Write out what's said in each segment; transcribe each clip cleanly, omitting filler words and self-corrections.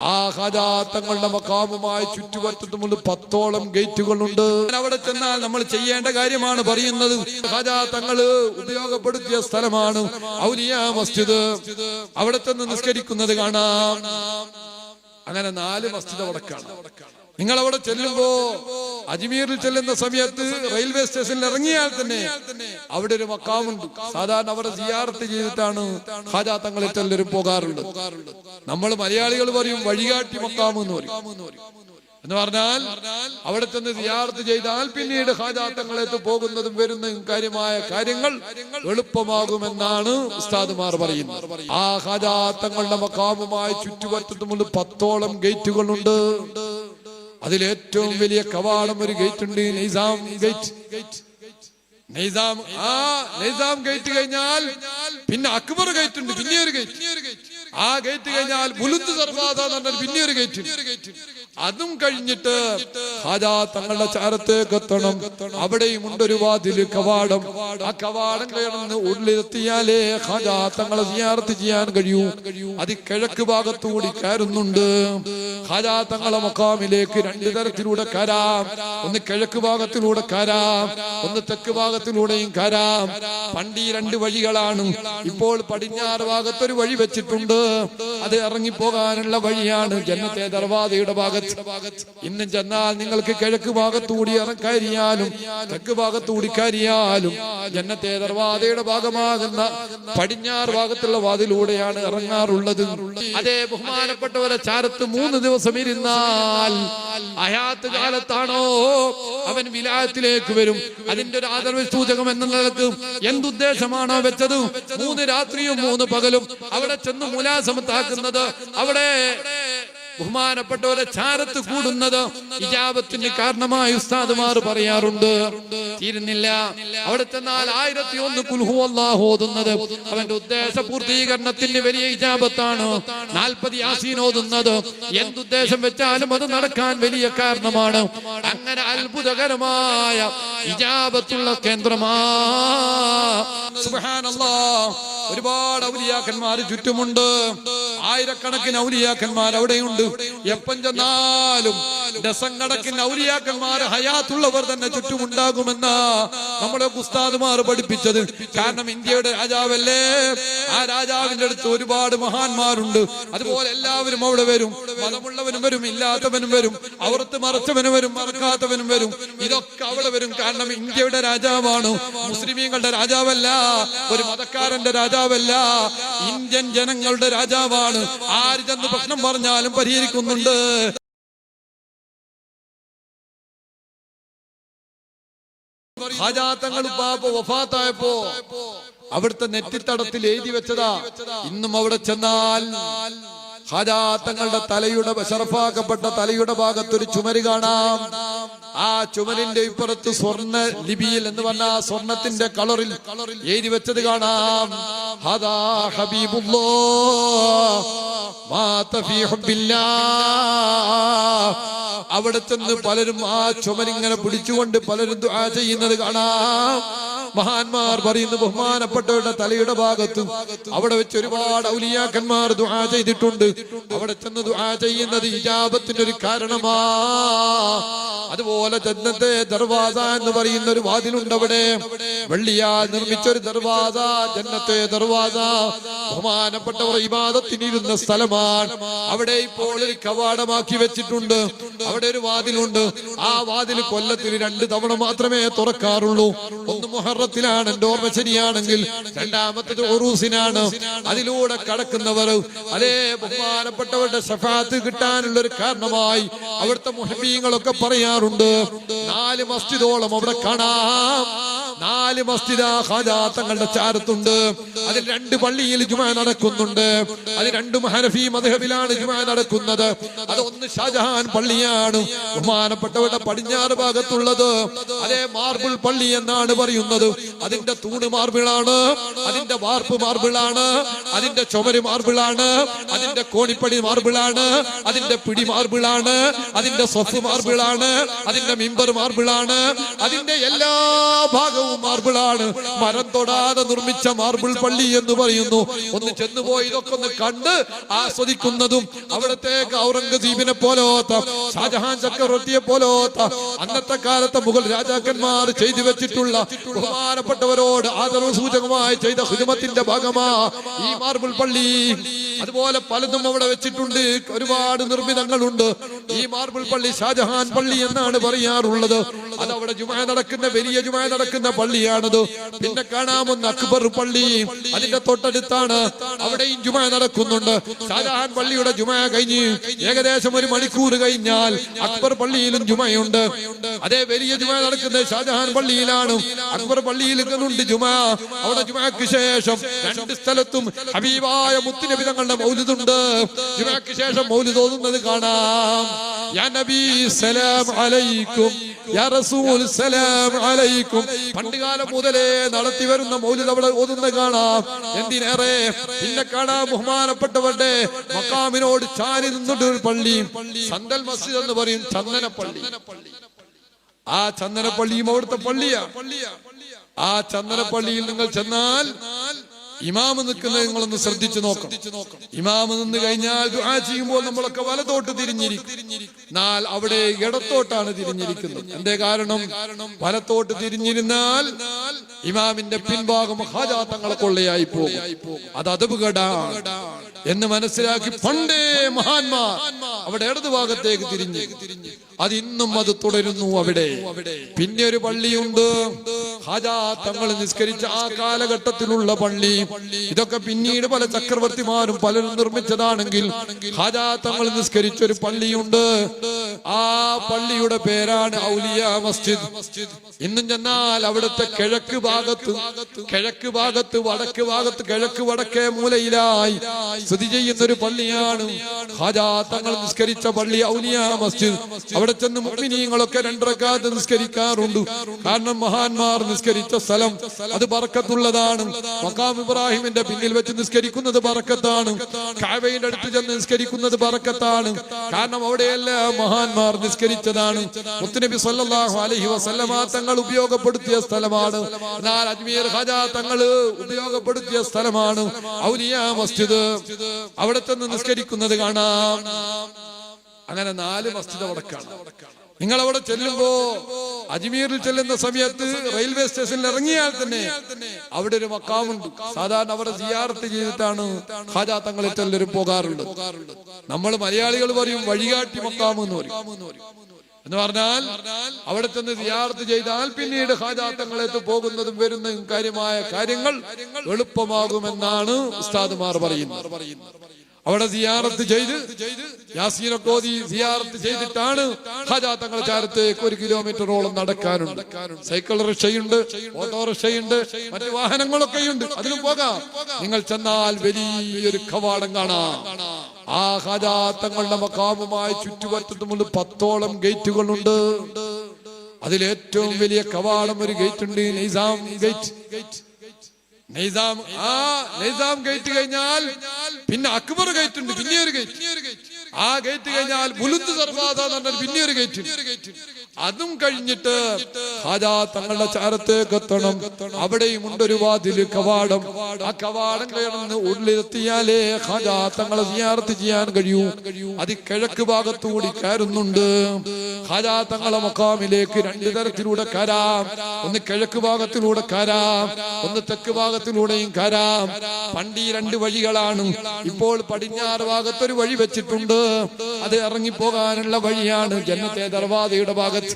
ആ ഖാജാ തങ്ങളുടെ മഖാമുമായി ചുറ്റുവട്ടത്തുമുള്ള 10ഓളം ഗേറ്റുകളുണ്ട്. അവിടെ ചെന്നാൽ നമ്മൾ ചെയ്യേണ്ട കാര്യമാണ് പറയുന്നത്. ഖാജാ തങ്ങള് ഉപയോഗപ്പെടുത്തിയ സ്ഥലമാണ് ഔലിയാ മസ്ജിദ്. അവിടെ ചെന്ന് നിസ്കരിക്കുന്നത് കാണാം. അങ്ങനെ 4 മസ്ജിദ് അവിടെ കാണാം. നിങ്ങൾ അവിടെ ചെല്ലുമ്പോ അജ്മീറിൽ ചെല്ലുന്ന സമയത്ത് റെയിൽവേ സ്റ്റേഷനിൽ ഇറങ്ങിയാൽ തന്നെ അവിടെ ഒരു മക്കാമുണ്ട്. സാധാരണ അവിടെ സിയാറത്ത് ചെയ്തിട്ടാണ് ഖാജാ തങ്ങളിൽ എല്ലാവരും പോകാറുണ്ട്. നമ്മൾ മലയാളികൾ പറയും വഴികാട്ടി മക്കാമ് എന്ന് പറയും. എന്ന് പറഞ്ഞാൽ അവിടെ ചെന്ന് സിയാറത്ത് ചെയ്താൽ പിന്നീട് ഖാജാ തങ്ങളെത്ത് പോകുന്നതും വരുന്നതും കാര്യമായ കാര്യങ്ങൾ എളുപ്പമാകുമെന്നാണ് ഉസ്താദുമാർ പറയുന്നത്. ആ ഖാജാ തങ്ങളുടെ മഖാമുമായി ചുറ്റുവട്ടത്തുമുള്ള 10ഓളം ഗേറ്റുകളുണ്ട്. അതിലേറ്റവും വലിയ കവാടം ഒരു ഗേറ്റ് ഉണ്ട്, നൈസാം ഗേറ്റ്. നൈസാം ഗേറ്റ് കഴിഞ്ഞാൽ പിന്നെ അക്ബർ ഗേറ്റ് ഉണ്ട്, പിന്നെ ഒരു ഗേറ്റ്. ആ ഗേറ്റ് കഴിഞ്ഞാൽ ബുലുന്ദ് ദർവാസ എന്ന് പറഞ്ഞാൽ പിന്നെ ഒരു ഗേറ്റ്. അതും കഴിഞ്ഞിട്ട് ഖാജാ തങ്ങളുടെ ചാരത്തേക്ക് എത്തണം. അവിടെയും ഉണ്ടൊരു വാതില്, കവാടം. ആ കവാടം കയറുന്ന ഉള്ളിലെത്തിയാലേ ഖാജാ തങ്ങളെ സിയാറത്ത് ചെയ്യാൻ കഴിയൂ. അത് കിഴക്ക് ഭാഗത്തുകൂടി കയറുന്നുണ്ട്. ഖാജാ തങ്ങളെ മഖാമിലേക്ക് 2 തരത്തിലൂടെ കയറാം. ഒന്ന് കിഴക്ക് ഭാഗത്തിലൂടെ കയറാം, ഒന്ന് തെക്ക് ഭാഗത്തിലൂടെയും കയറാം. പണ്ട് ഈ 2 വഴികളാണ്. ഇപ്പോൾ പടിഞ്ഞാറ് ഭാഗത്തൊരു വഴി വെച്ചിട്ടുണ്ട്. അത് ഇറങ്ങിപ്പോകാനുള്ള വഴിയാണ് ജന്നത്തെ ദർവാസയുടെ ഭാഗത്ത്. ഇന്നും ചെന്നാൽ നിങ്ങൾക്ക് കിഴക്ക് ഭാഗത്തുകൂടി കയറിയാലും തെക്ക് ഭാഗത്തുകൂടി കയറിയാലും ജന്നത്തെ ദർവാസയുടെ ഭാഗമാകുന്ന പടിഞ്ഞാറ് ഭാഗത്തുള്ള വാതിലൂടെയാണ് ഇറങ്ങാറുള്ളത്. അതേ ബഹുമാനപ്പെട്ടവരെ ചാരത്ത് 3 ദിവസം ഇരുന്നാൽ ഹയാത്ത് കാലത്താണോ അവൻ വിലായത്തിലേക്ക് വരും. അതിന്റെ ഒരു ആദർശ സൂചകം എന്ന നിലക്ക് എന്തുദ്ദേശമാണോ വെച്ചത്, 3 രാത്രിയും 3 പകലും അവിടെ ചെന്ന് മുലാസമത്താക്കുന്നത്, അവിടെ ബഹുമാനപ്പെട്ടവരെ ചാരത്ത് കൂടുന്നത് ഇജാബത്തിന് കാരണമായി ഉസ്താദുമാർ പറയാറുണ്ട്. തീരുന്നില്ല. അവിടെ ചെന്നാൽ 1001 ഖുൽ ഹുവല്ലാഹു ഓതുന്നത് അവന്റെ ഉദ്ദേശ പൂർത്തീകരണത്തിന് വലിയ ഇജാബത്താണ്. 40 യാസീൻ ഓതുന്നത് എന്തുദ്ദേശം വെച്ചാലും അത് നടക്കാൻ വലിയ കാരണമാണ്. അങ്ങനെ അത്ഭുതകരമായ ഇജാബത്തുള്ള കേന്ദ്രമാ. സുബ്ഹാനല്ലാഹ്. ഒരുപാട് ഔലിയാക്കന്മാർ ചുറ്റുമുണ്ട്. ആയിരക്കണക്കിന് ഔലിയാക്കന്മാർ അവിടെയുണ്ട്. എപ്പം ചെന്നാലും ഡസൻകണക്കിന് ഔലിയാക്കന്മാർ ഹയാത്തുള്ളവർ തന്നെ ചുറ്റുമുണ്ടാകുമെന്ന നമ്മളെ ഉസ്താദുമാർ പഠിപ്പിച്ചത്. കാരണം ഇന്ത്യയുടെ രാജാവല്ലേ, ആ രാജാവിന്റെ അടുത്ത് ഒരുപാട് മഹാന്മാരുണ്ട്. അതുപോലെ എല്ലാവരും അവിടെ വരും. മതമുള്ളവനും വരും, ഇല്ലാത്തവനും വരും, അവർത്ത് മറച്ചവനും വരും, മറക്കാത്തവനും വരും. ഇതൊക്കെ അവിടെ വരും. കാരണം ഇന്ത്യയുടെ രാജാവാണ്, മുസ്ലിമീങ്ങളുടെ രാജാവല്ല, ഒരു മതക്കാരന്റെ രാജാവല്ല, ഇന്ത്യൻ ജനങ്ങളുടെ രാജാവാണ്. ആര് ചെന്ന് പ്രശ്നം പറഞ്ഞാലും പരിഹരിക്കുന്നുണ്ട്. ഖാജാ തങ്ങൾ വഫാത്തായപ്പോ അവിടുത്തെ നെറ്റിത്തടത്തിൽ എഴുതി വെച്ചതാ. ഇന്നും അവിടെ ചെന്നാൽ ഖാജാ തങ്ങളുടെ തലയുടെ ശറഫാക്കപ്പെട്ട തലയുടെ ഭാഗത്തൊരു ചുമര് കാണാം. ആ ചുമരിന്റെ ഇപ്പുറത്ത് സ്വർണ്ണ ലിപിയിൽ എന്ന് പറഞ്ഞ സ്വർണത്തിന്റെ കളറിൽ എഴുതി വെച്ചത് കാണാം. ഹദാ ഹബീബുല്ലാഹ് മാത ഫീ ഹുബ്ബില്ലാഹ്. അവിടെ ചെന്ന് പലരും ആ ചുമരിങ്ങനെ പിടിച്ചുകൊണ്ട് പലരും ദുആ ചെയ്യുന്നത് കാണാം. മഹാന്മാർ പറയുന്നു ബഹുമാനപ്പെട്ടവരുടെ തലയുടെ ഭാഗത്തും അവിടെ വെച്ച് ഒരുപാട് ഔലിയാക്കന്മാർ ദുആ ചെയ്തിട്ടുണ്ട്. അവിടെ ചെന്ന് ദുആ ചെയ്യുന്നത് ഇജാബത്തിന്റെ ഒരു കാരണമാ. അതുപോലെ ജന്നത്തെ ദർവാസ എന്ന് പറയുന്ന ഒരു വാതിലുണ്ട്. അവിടെ വെള്ളിയാൽ നിർമ്മിച്ചൊരു ദർവാസ, ജന്നത്തെ ദർവാസ. ബഹുമാനപ്പെട്ടവർ ഇബാദത്തിനിരുന്ന സ്ഥലമാണ്. അവിടെ ഇപ്പോൾ ഒരു കവാടമാക്കി വെച്ചിട്ടുണ്ട്. അവിടെ ഒരു വാതിലുണ്ട്. ആ വാതിൽ കൊല്ലത്തിൽ 2 തവണ മാത്രമേ തുറക്കാറുള്ളൂ. ഒന്ന് മുഹറത്തിലാണ് എന്റെ ഓർമ്മ ശരിയാണെങ്കിൽ, രണ്ടാമത്തത് ഉറൂസിനാണ്. അതിലൂടെ കടക്കുന്നവർ അതേ ബഹുമാനപ്പെട്ടവരുടെ ശഫാഅത്ത് കിട്ടാനുള്ള ഒരു കാരണമായി അവിടുത്തെ മുഹബ്ബീങ്ങളൊക്കെ പറയാറുണ്ട്. 4 മസ്ജിദോളം അവിടെ കാണാം. 4 മസ്ജിദ് ഖാജാ തങ്ങളുടെ ചാരത്തുണ്ട്. അതിൽ 2 പള്ളിയിൽ ജുമുഅ നടക്കുന്നുണ്ട്. അത് 2 ഹനഫി മദ്ഹബിലാണ് ജുമുഅ നടക്കുന്നത്. അത് ഒന്ന് ഷാജഹാൻ പള്ളിയാണ് ബഹുമാനപ്പെട്ടവരുടെ പടിഞ്ഞാറ് ഭാഗത്തുള്ളത്. അതേ മാർബിൾ പള്ളി എന്നാണ് പറയുന്നത്. അതിന്റെ തൂണ് മാർബിളാണ്, അതിന്റെ വാർപ്പ് മാർബിളാണ്, അതിന്റെ ചുമര് മാർബിളാണ്, അതിന്റെ കോണിപ്പടി മാർബിളാണ്, അതിന്റെ പിടി മാർബിളാണ്, അതിന്റെ സ്വഫ് മാർബിളാണ്, അതിന്റെ മിമ്പർ മാർബിളാണ്. അതിന്റെ എല്ലാ ഭാഗവും മാർബിളാണ്, മരം തൊടാതെ നിർമ്മിച്ച മാർബിൾ പള്ളി എന്ന് പറയുന്നു. ഒന്ന് ചെന്നുപോയി ഇതൊക്കെ ഒന്ന് കണ്ട് ആസ്വദിക്കുന്നതും അവിടത്തേക്ക് ഔറംഗസീബിനെ പോലോത്ത, ഷാജഹാൻ ചക്രവർത്തിയെ പോലോത്ത അന്നത്തെ കാലത്തെ മുഗൾ രാജാക്കന്മാർ ചെയ്തു വെച്ചിട്ടുള്ള ബഹുമാനപ്പെട്ടവരോട് ആദരവ് സൂചകമായി ചെയ്ത ഖിദ്മത്തിന്റെ ഭാഗമാ ഈ മാർബിൾ പള്ളി. അതുപോലെ പലതും അവിടെ വെച്ചിട്ടുണ്ട്, ഒരുപാട് നിർമ്മിതങ്ങളുണ്ട്. ഈ മാർബിൾ പള്ളി ഷാജഹാൻ പള്ളി എന്നാണ് പറയാറുള്ളത്. അത് അവിടെ ജുമാ നടക്കുന്ന, വലിയ ജുമാ നടക്കുന്ന പള്ളിയാണത്. പിന്നെ കാണാമെന്ന് അക്ബർ പള്ളി, അതിന്റെ തൊട്ടടുത്താണ്, അവിടെയും ജുമാ നടക്കുന്നുണ്ട്. ഷാജഹാൻ പള്ളിയുടെ ജുമാ കഴിഞ്ഞ് ഏകദേശം 1 മണിക്കൂർ കഴിഞ്ഞാൽ അക്ബർ പള്ളിയിലും ജുമയുണ്ട്. അതേ വലിയ ജുമാ നടക്കുന്നത് ഷാജഹാൻ പള്ളിയിലാണ്. അക്ബർ പള്ളിയിൽ ഉണ്ട് ജുമാ. അവിടെ ജുമാക്ക് ശേഷം 2 സ്ഥലത്തും ഹബീബായ മുത്തുനബി തങ്ങളുടെ മൗലിദുണ്ട്. ജുമാക്ക് ശേഷം മൗലിദ് ഓതുന്നത് കാണാം. യാ നബി സലാം അലൈക്കും, യാ റസൂൽ സലാം അലൈക്കും. പണ്ടുകാലം മുതലേ നടത്തി വരുന്ന മൗലിദ് അവിടെ ഓതുന്നത് കാണാം. എന്തിനേറെ പിന്നെ കാണാം ബഹുമാനപ്പെട്ടവരുടെ മക്കാമിനോട് ചാരി നിന്നിട്ട് ഒരു പള്ളി, സന്തൽ മസ്ജിദ് എന്ന് പറയും, ചന്ദനപ്പള്ളി. ആ ചന്ദനപ്പള്ളിയും അവിടുത്തെ പള്ളിയാ. ആ ചന്ദനപ്പള്ളിയിൽ നിങ്ങൾ ചെന്നാൽ ഇമാമ് നിൽക്കുന്നത് നിങ്ങളൊന്ന് ശ്രദ്ധിച്ചു നോക്കണം. ഇമാമ് നിന്ന് കഴിഞ്ഞാൽ ദുആ ചെയ്യുമ്പോൾ നമ്മളൊക്കെ വലത്തോട്ട് തിരിഞ്ഞിരിക്കും. എന്നാൽ അവിടെ ഇടത്തോട്ടാണ് തിരിഞ്ഞിരിക്കുന്നത്. എന്തേ കാരണം? വലത്തോട്ട് തിരിഞ്ഞിരുന്നാൽ ഇമാമിന്റെ പിൻഭാഗം ഹാജാ തങ്ങളെ കൊള്ളയായി പോകും. അത് അദബുകേടാണ് എന്ന് മനസ്സിലാക്കി പണ്ടേ മഹാന്മാർ അവിടെ ഇടതുഭാഗത്തേക്ക് തിരിഞ്ഞു. അത് ഇന്നും അത് തുടരുന്നു അവിടെ. പിന്നെ ഒരു പള്ളിയുണ്ട്, ഹാജാ തങ്ങൾ നിസ്കരിച്ച ആ കാലഘട്ടത്തിലുള്ള പള്ളി. ഇതൊക്കെ പിന്നീട് പല ചക്രവർത്തിമാരും പലരും നിർമ്മിച്ചതാണെങ്കിൽ ഹാജാ തങ്ങൾ നിസ്കരിച്ച ഒരു പള്ളിയുണ്ട്. ആ പള്ളിയുടെ പേരാണ് ഔലിയ മസ്ജിദ്. ഇന്നും ചെന്നാൽ അവിടുത്തെ കിഴക്ക് ഭാഗത്ത്, വടക്ക് ഭാഗത്ത്, കിഴക്ക് വടക്കേ മൂലയിലായി സ്ഥിതി ചെയ്യുന്ന ഒരു പള്ളിയാണ് ഹാജാ തങ്ങൾ നിസ്കരിച്ച പള്ളി, ഔലിയ മസ്ജിദ്. അവിടെ ചെന്ന് മുഅ്മിനീങ്ങളൊക്കെ 2 റക്അത്ത് നിസ്കരിക്കാറുണ്ട്. കാരണം മഹാന്മാർ നിസ്കരിച്ച സ്ഥലം അത് ബറക്കത്തുള്ളതാണ്. മഖാം ഇബ്രാഹിമിന്റെ പിന്നിൽ വെച്ച് നിസ്കരിക്കുന്നത് ബറക്കത്താണ്. കഅബയുടെ അടുത്ത് ചെന്ന് നിസ്കരിക്കുന്നത് ബറക്കത്താണ്. കാരണം അവിടെയെല്ലാം മഹാന്മാർ നിസ്കരിച്ചതാണ്. മുത്തുനബി സല്ലല്ലാഹു അലൈഹി വസല്ലമ തങ്ങൾ ഉപയോഗപ്പെടുത്തിയ സ്ഥലമാണ്. എന്നാൽ അജ്മീർ ഹാജാ തങ്ങൾ ഉപയോഗപ്പെടുത്തിയ സ്ഥലമാണ് ഔലിയ മസ്ജിദ്. അവിടെ ചെന്ന് നിസ്കരിക്കുന്നത് കാണാം. അങ്ങനെ 4 മസ്ജിദ് അവിടെ കാണാം. നിങ്ങൾ അവിടെ ചെല്ലുമ്പോ, അജ്മീറിൽ ചെല്ലുന്ന സമയത്ത് റെയിൽവേ സ്റ്റേഷനിൽ ഇറങ്ങിയാൽ തന്നെ അവിടെ ഒരു മക്കാമുണ്ട്. സാധാരണ അവിടെ സിയാറത്ത് ചെയ്തിട്ടാണ് ഹാജാ തങ്ങളെ ചെല്ലരും പോകാറുള്ളത്. നമ്മൾ മലയാളികൾ പറയും വഴികാട്ടി മക്കാമ് എന്ന് പറയും. എന്ന് പറഞ്ഞാൽ അവിടെ ചെന്ന് സിയാറത്ത് ചെയ്താൽ പിന്നീട് ഹാജാ തങ്ങളെത്ത് പോകുന്നതും വരുന്നതും കാര്യമായ കാര്യങ്ങൾ എളുപ്പമാകുമെന്നാണ് ഉസ്താദുമാർ പറയുന്നത്. അവിടെ സിയാറത്ത് ചെയ്ത് യാസീനൊക്കെ ഓതി സിയാറത്ത് ചെയ്തിട്ടാണ് ഹാജാ തങ്ങളുടെ ചാരത്തേക്ക് 1 കിലോമീറ്ററോളം നടക്കാനുണ്ട്. സൈക്കിൾ റിക്ഷയുണ്ട്, ഓട്ടോറിക്ഷയുണ്ട്, മറ്റു വാഹനങ്ങളൊക്കെയുണ്ട്, അതിലും പോകാം. നിങ്ങൾ ചെന്നാൽ വലിയൊരു കവാടം കാണാം. ആ ഹാജാ തങ്ങളുടെ മഖാമുമായി ചുറ്റുവട്ടത്തുമുണ്ട് 10ഓളം ഗേറ്റുകളുണ്ട്. അതിലേറ്റവും വലിയ കവാടം ഒരു ഗേറ്റ് ഉണ്ട്, നൈസാം ഗേറ്റ്. നൈസാം ഗേറ്റ് കഴിഞ്ഞാൽ പിന്നെ അക്ബർ ഗേറ്റ് ഉണ്ട്, പിന്നെ ഒരു ഗേറ്റ്. ആ ഗേറ്റ് കഴിഞ്ഞാൽ ബുലുന്ദ് ദർവാസ എന്ന് പറഞ്ഞാൽ പിന്നെ ഒരു ഗേറ്റ്. അതും കഴിഞ്ഞിട്ട് ഹാജാ തങ്ങളുടെ ചാരത്തേക്ക് എത്തണം. അവിടെയും ഉണ്ടൊരു വാതില്, കവാടം. ആ കവാടം കയറുന്ന ഉള്ളിലെത്തിയാലേ ഹാജാ തങ്ങളെ സിയാറത്ത് ചെയ്യാൻ കഴിയൂ. അത് കിഴക്ക് ഭാഗത്തുകൂടി കയറുന്നുണ്ട്. ഹാജാ തങ്ങളെ മഖാമിലേക്ക് 2 തരത്തിലൂടെ കയറാം. ഒന്ന് കിഴക്ക് ഭാഗത്തിലൂടെ കയറാം, ഒന്ന് തെക്ക് ഭാഗത്തിലൂടെയും കയറാം. പണ്ട് ഈ 2 വഴികളാണ്. ഇപ്പോൾ പടിഞ്ഞാറ് ഭാഗത്തൊരു വഴി വെച്ചിട്ടുണ്ട്. അത് ഇറങ്ങിപ്പോകാനുള്ള വഴിയാണ് ജന്നത്തെ ദർവാസയുടെ ഭാഗത്ത്.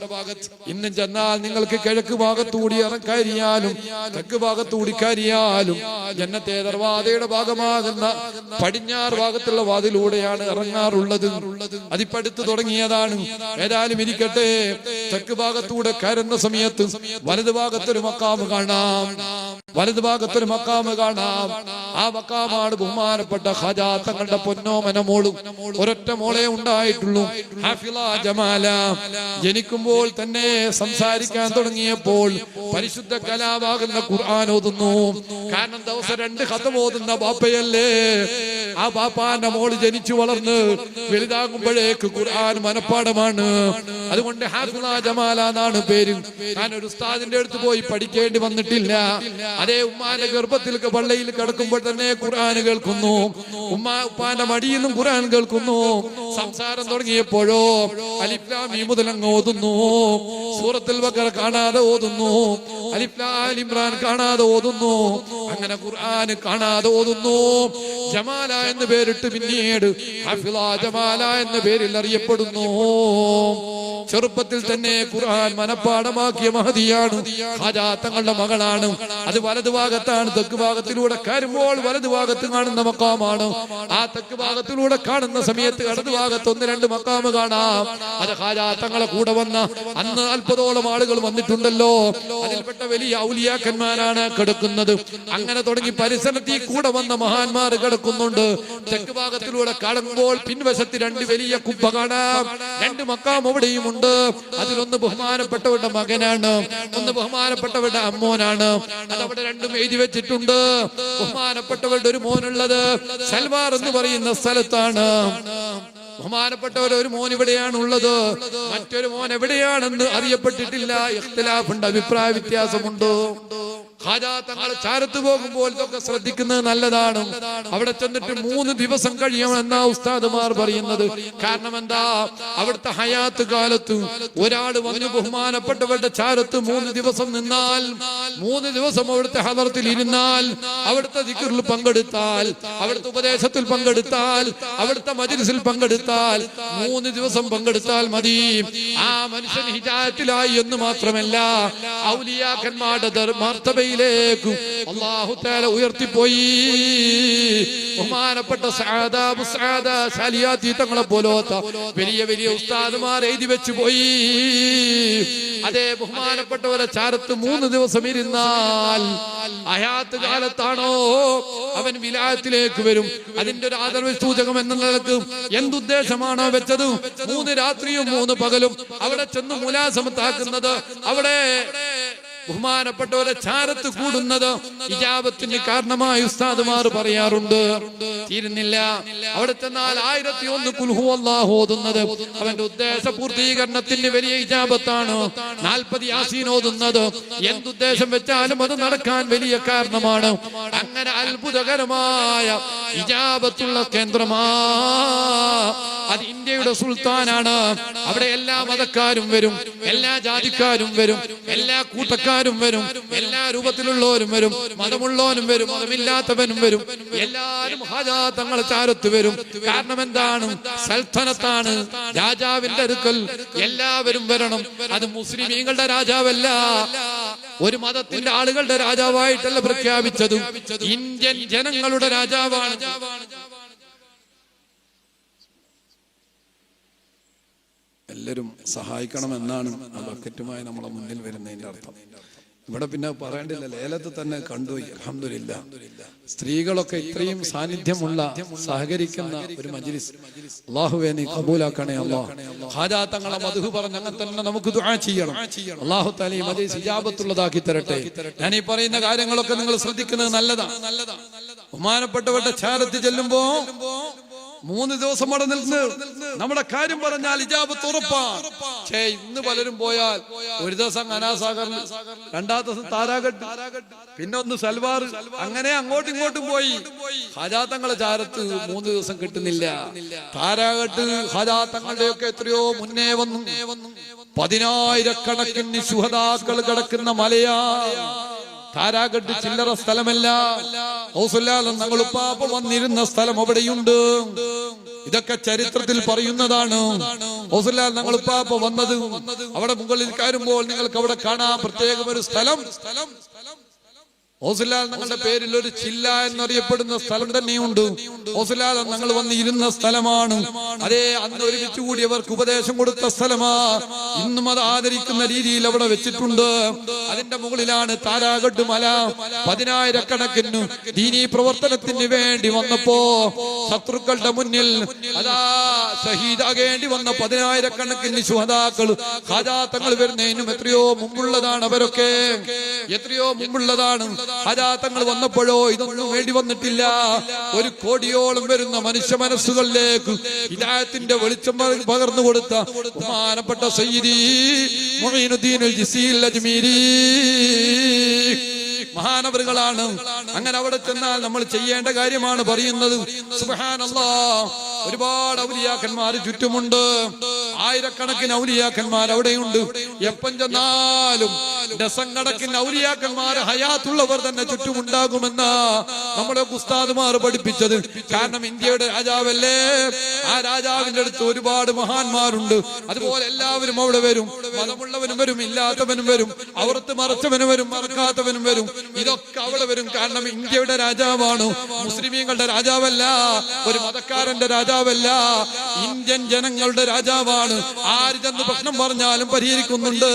ഇന്നും ചെന്നാൽ നിങ്ങൾക്ക് കിഴക്ക് ഭാഗത്തുകൂടി കയറിയാലും തെക്ക് ഭാഗത്തുകൂടി കയറിയാലും ജന്നത്തെ ദർവാസയുടെ ഭാഗമാകുന്ന പടിഞ്ഞാറ് ഭാഗത്തുള്ള വാതിലൂടെയാണ് ഇറങ്ങാറുള്ളത്. അതിപ്പോ അടുത്ത് തുടങ്ങിയതാണ്. ഏതായാലും ഇരിക്കട്ടെ, തെക്ക് ഭാഗത്തൂടെ കയറുന്ന സമയത്ത് വലതു ഭാഗത്തൊരു മക്കാമ് കാണാം. ആ മക്കാമാണ് ബഹുമാനപ്പെട്ട ഹാജാ തങ്ങളുടെ പൊന്നോമന മോളും. ഒരൊറ്റ മോളെ ഉണ്ടായിട്ടുള്ളൂ, ഹാഫിള ജമാല. ജനിക്കുമ്പോൾ തന്നെ സംസാരിക്കാൻ തുടങ്ങിയപ്പോൾ പരിശുദ്ധ കലാമാകുന്ന ഖുർആൻ ഓതുന്നു. കാരണം ദിവസം 2 ഖതം ഓതുന്ന ബാപ്പയല്ലേ. ആ പാപ്പാന്റെ മോള് ജനിച്ചു വളർന്ന് വലുതാകുമ്പോഴേക്ക് ഖുർആൻ മനപ്പാടമാണ്. അതുകൊണ്ട് ഹാഫിള ജമാല എന്നാണ് പേര്. ഞാൻ ഒരു ഉസ്താദിന്റെ അടുത്ത് പോയി പഠിക്കേണ്ടി വന്നിട്ടില്ല. അതേ ഉമ്മാന്റെ ഗർഭത്തിൽ പള്ളിയിൽ കിടക്കുമ്പോൾ തന്നെ ഖുർആൻ കേൾക്കുന്നു. ഉപ്പാന്റെ മടിയിൽ നിന്നും ഖുർആൻ കേൾക്കുന്നു. സംസാരം തുടങ്ങിയപ്പോഴോ അലിഫ് ലാം മീം മുതൽ അങ്ങ് ഓതുന്നു. സൂറത്തുൽ ബഖറ കാണാതെ ഓതുന്നു. അലിഫ് ലാം ഇംറാൻ കാണാതെ ഓതുന്നു. അങ്ങനെ ഖുർആൻ കാണാതെ ഓതുന്നു. ജമാല എന്ന് പേരിട്ട് പിന്നീട് ഹാഫിള ജമാല എന്ന പേരിൽ അറിയപ്പെടുന്നു. ചെറുപ്പത്തിൽ തന്നെ ഖുർആൻ മനപ്പാടമാക്കിയ മഹദിയാണ്. ഖാജാ തങ്ങളുടെ മകളാണ്. അത് വലതുഭാഗത്താണ്. തെക്ക് ഭാഗത്തിലൂടെ കയറുമ്പോൾ വലതുഭാഗത്ത് കാണുന്ന മക്കാമാണ്. ആ തെക്ക് ഭാഗത്തിലൂടെ കാണുന്ന സമയത്ത് ഇടതുഭാഗത്ത് 1-2 മക്കാമ് കാണാം. അത് ഖാജാ തങ്ങളെ കൂടെ വന്ന അന്ന് 40ഓളം ആളുകൾ വന്നിട്ടുണ്ടല്ലോ. അതിൽപ്പെട്ട വലിയ ഔലിയാക്കന്മാരാണ് കിടക്കുന്നത്. അങ്ങനെ തുടങ്ങി പരിസരത്തിൽ കൂടെ വന്ന മഹാന്മാർ കിടക്കുന്നുണ്ട്. തെക്ക് ഭാഗത്തിലൂടെ കാണുമ്പോൾ പിൻവശത്ത് 2 വലിയ കുബ്ബ കാണാം. 2 മക്കാം അവിടെയും ഉണ്ട്. അതിലൊന്ന് ബഹുമാനപ്പെട്ടവരുടെ മകനാണ്, ഒന്ന് ബഹുമാനപ്പെട്ടവരുടെ അമ്മോനാണ്. അതവിടെ 2ഉം എഴുതി വെച്ചിട്ടുണ്ട്. ബഹുമാനപ്പെട്ടവരുടെ ഒരു മോനുള്ളത് സൽവാർ എന്ന് പറയുന്ന സ്ഥലത്താണ്. ബഹുമാനപ്പെട്ടവർ ഒരു മോൻ ഇവിടെയാണ് ഉള്ളത്. മറ്റൊരു മോൻ എവിടെയാണെന്ന് അറിയപ്പെട്ടിട്ടില്ല. ഇഖ്തിലാഫുണ്ട്, അഭിപ്രായ വ്യത്യാസമുണ്ട്. ഖാജാ തങ്ങൾ ചാരത്ത് പോകുമ്പോൾ ഇതൊക്കെ ശ്രദ്ധിക്കുന്നത് നല്ലതാണ്. അവിടെ ചെന്നിട്ട് 3 ദിവസം കഴിയുമെന്നാ ഉസ്താദുമാർ പറയുന്നത്. കാരണം എന്താ? അവിടുത്തെ ഹയാത്ത് കാലത്ത് ഒരാൾ വന്ന് ബഹുമാനപ്പെട്ടവരുടെ ചാരത്ത് 3 ദിവസം നിന്നാൽ, 3 ദിവസം അവിടുത്തെ ഹദറത്തിൽ ഇരുന്നാൽ, അവിടുത്തെ ദിക്റിൽ പങ്കെടുത്താൽ, അവിടുത്തെ ഉപദേശത്തിൽ പങ്കെടുത്താൽ, അവിടുത്തെ മജ്‌ലിസിൽ പങ്കെടുത്താൽ, 3 ദിവസം പങ്കെടുത്താൽ മതി. ആ മനുഷ്യൻ ഹിദായത്തിലായി എന്ന് മാത്രമല്ല, ഔലിയാക്കന്മാരുടെ മർത്തബയിൽ അല്ലാഹു തആല ഉയർത്തിപ്പോയി. ബഹുമാനപ്പെട്ട തങ്ങളെ പോലത്തെ വലിയ വലിയ ഉസ്താദുമാർ എഴുതി വെച്ചു പോയി. അതേ ബഹുമാനപ്പെട്ടവരെ ചാരത്ത് 3 ദിവസം ഇരുന്നാൽ ഹയാത്ത് കാലത്താണോ അവൻ വിലായത്തിലേക്ക് വരും. അതിന്റെ ഒരു ആദരവ് സൂചകം എന്ന നിലക്ക് എന്തുദ്ദേശമാണോ വെച്ചത്, 3 രാത്രിയും 3 പകലും അവിടെ ചെന്ന് മുലാസമത്താക്കുന്നത്, അവിടെ ബഹുമാനപ്പെട്ടവരെ ചാരത്ത് കൂടുന്നത് ഇജാബത്തിന് കാരണമായി ഉസ്താദുമാർ പറയാറുണ്ട്. തീരുന്നില്ല. അവിടെ ചെന്നാൽ 1001 ഖുൽ ഹുവല്ലാഹു ഓതുന്നത് അവന്റെ ഉദ്ദേശ പൂർത്തീകരണത്തിന് വലിയ ഇജാബത്താണ്. 40 യാസീൻ ഓതുന്നത് എന്തുദ്ദേശം വെച്ചാലും അത് നടക്കാൻ വലിയ കാരണമാണ്. അങ്ങനെ അത്ഭുതകരമായ ഇജാബത്തുള്ള കേന്ദ്രമാ. അത് ഇന്ത്യയുടെ സുൽത്താനാണ്. അവിടെ എല്ലാ മതക്കാരും വരും, എല്ലാ ജാതിക്കാരും വരും, എല്ലാ കൂട്ടക്കാരും വരും, എല്ലാ രൂപത്തിലുള്ളവരും വരും, മതമുള്ളവനും വരും, മതമില്ലാത്തവനും വരും. എല്ലാവരും ഹാജാ തങ്ങളെ ചാരത്ത് വരും. കാരണം എന്താണ്? സൽത്തനത്താണ്. രാജാവിന്റെ അടുക്കൽ എല്ലാവരും വരണം. അത് മുസ്ലിമീങ്ങളുടെ രാജാവല്ല, ഒരു മതത്തിന്റെ ആളുകളുടെ രാജാവായിട്ടല്ല പ്രഖ്യാപിച്ചത്. ഇന്ത്യൻ ജനങ്ങളുടെ രാജാവാണ്. എല്ലാവരും സഹായിക്കണമെന്നാണ് ആ ബക്കറ്റുമായി നമ്മളെ മുന്നിൽ വരുന്നതിന്റെ അർത്ഥം. ഇവിടെ പിന്നെ പറയേണ്ടില്ല, ലേലത്ത് തന്നെ കണ്ടുപോയി. അൽഹംദുലില്ലാ, സ്ത്രീകളൊക്കെ ഇത്രയും സാന്നിധ്യമുള്ള സഹകരിക്കുന്ന ഒരു മജ്‌ലിസ് അല്ലാഹുവേ നീ കബൂലാക്കണേ. അല്ലാഹ് ഹാജാ തങ്ങളെ മദ്ഹ് പറഞ്ഞ് അങ്ങനെ തന്നെ നമുക്ക് ദുആ ചെയ്യണം. അല്ലാഹു തആല ഈ മജ്‌ലിസ് ഇജാബത്തുള്ളതാക്കി തരട്ടെ. ഞാൻ ഈ പറയുന്ന കാര്യങ്ങളൊക്കെ നിങ്ങൾ ശ്രദ്ധിക്കുന്നത് നല്ലതാണ്. ബഹുമാനപ്പെട്ടവരുടെ ചാരത്ത് ചെല്ലുമ്പോ 3 ദിവസം അവിടെ നിന്ന് നമ്മുടെ കാര്യം പറഞ്ഞാൽ ഇജാബത്ത് ഉറപ്പാണ്. പക്ഷേ ഇന്ന് പലരും പോയാൽ ഒരു ദിവസം അനാസാഗറിൽ, 2ാമത്തെ ദിവസം താരാഗട്ട്, പിന്നെ ഒന്ന് സൽവാർ, അങ്ങനെ അങ്ങോട്ടും ഇങ്ങോട്ടും പോയി. ഹാജാ തങ്ങളെ ചാരത്ത് 3 ദിവസം കിട്ടുന്നില്ല. താരാഗട്ട് ഹാജാ തങ്ങളുടെയൊക്കെ എത്രയോ മുന്നേ വന്നു. 10,000-കണക്കിന് ശുഹദാക്കൾ കിടക്കുന്ന മലയാ താരാഗട്ട്. ചില്ലറ സ്ഥലമല്ല. ഞങ്ങൾ ഉപ്പാപ്പ വന്നിരുന്ന സ്ഥലം അവിടെയുണ്ട്. ഇതൊക്കെ ചരിത്രത്തിൽ പറയുന്നതാണ്. ഞങ്ങൾ ഉപ്പാപ്പ വന്നത് അവിടെ മുകളിൽ കയറുമ്പോൾ നിങ്ങൾക്ക് അവിടെ കാണാം പ്രത്യേകം ഒരു സ്ഥലം. ഓസുലാൽ ഞങ്ങളുടെ പേരിൽ ഒരു ചില്ല എന്നറിയപ്പെടുന്ന സ്ഥലം തന്നെയുണ്ട്. ഓസുലാൽ ഞങ്ങൾ വന്ന് ഇരുന്ന സ്ഥലമാണ്. അതേ അന്ന് ഒരുമിച്ച് കൂടിയവർക്ക് ഉപദേശം കൊടുത്ത സ്ഥലമാ. ഇന്നും അത് ആദരിക്കുന്ന രീതിയിൽ അവിടെ വെച്ചിട്ടുണ്ട്. അതിന്റെ മുകളിലാണ് താരാഗട്ട് മല. 10,000-കണക്കിന് ദീനീ പ്രവർത്തനത്തിന് വേണ്ടി വന്നപ്പോ ശത്രുക്കളുടെ മുന്നിൽ അതാ ഷഹീദാകേണ്ടി വന്ന 10,000-കണക്കിന് ശുഹദാക്കൾ ഹാജാ തങ്ങൾ വരുന്നതിനും എത്രയോ മുമ്പുള്ളതാണ്. അവരൊക്കെ എത്രയോ മുമ്പുള്ളതാണ്. ഹജാത്തങ്ങൾ വന്നപ്പോഴോ ഇതൊന്നും വേണ്ടി വന്നിട്ടില്ല. 1 കോടിയോളം വരുന്ന മനുഷ്യ മനസ്സുകളിലേക്ക് ഹിദായത്തിന്റെ വെളിച്ചം പകർന്നു കൊടുത്ത ബഹുമാനപ്പെട്ട സയ്യിദി മുഈനുദ്ദീനുൽ ജിസീൽ അജ്മീരി മഹാനവറുകളാണ്. അങ്ങനെ അവിടെ ചെന്നാൽ നമ്മൾ ചെയ്യേണ്ട കാര്യമാണ് പറയുന്നത്. സുബ്ഹാനല്ലാഹ്, ഒരുപാട് ഔലിയാക്കന്മാർ ചുറ്റുമുണ്ട്. ആയിരക്കണക്കിന് ഔലിയാക്കന്മാർ അവിടെയുണ്ട്. എപ്പം ചെന്നാലും ഡസൻ കണക്കിന് ഔലിയാക്കന്മാർ ഹയാത്തുള്ളവർ തന്നെ ചുറ്റുമുണ്ടാകുമെന്ന നമ്മുടെ ഉസ്താദുമാർ പഠിപ്പിച്ചത്. കാരണം ഇന്ത്യയുടെ രാജാവല്ലേ, ആ രാജാവിന്റെ അടുത്ത് ഒരുപാട് മഹാന്മാരുണ്ട്. അതുപോലെ എല്ലാവരും അവിടെ വരും. മതമുള്ളവനും വരും, ഇല്ലാത്തവനും വരും, അവർത്ത് മറച്ചവനും വരും, മറക്കാത്തവനും വരും. ഇതൊക്കെ അവിടെ വരും. കാരണം ഇന്ത്യയുടെ രാജാവാണ്, മുസ്ലിമീങ്ങളുടെ രാജാവല്ല, ഒരു മതക്കാരന്റെ രാജാവല്ല, ഇന്ത്യൻ ജനങ്ങളുടെ രാജാവാണ്. ആര് ചെന്ന് പ്രശ്നം പറഞ്ഞാലും പരിഹരിക്കുന്നുണ്ട്.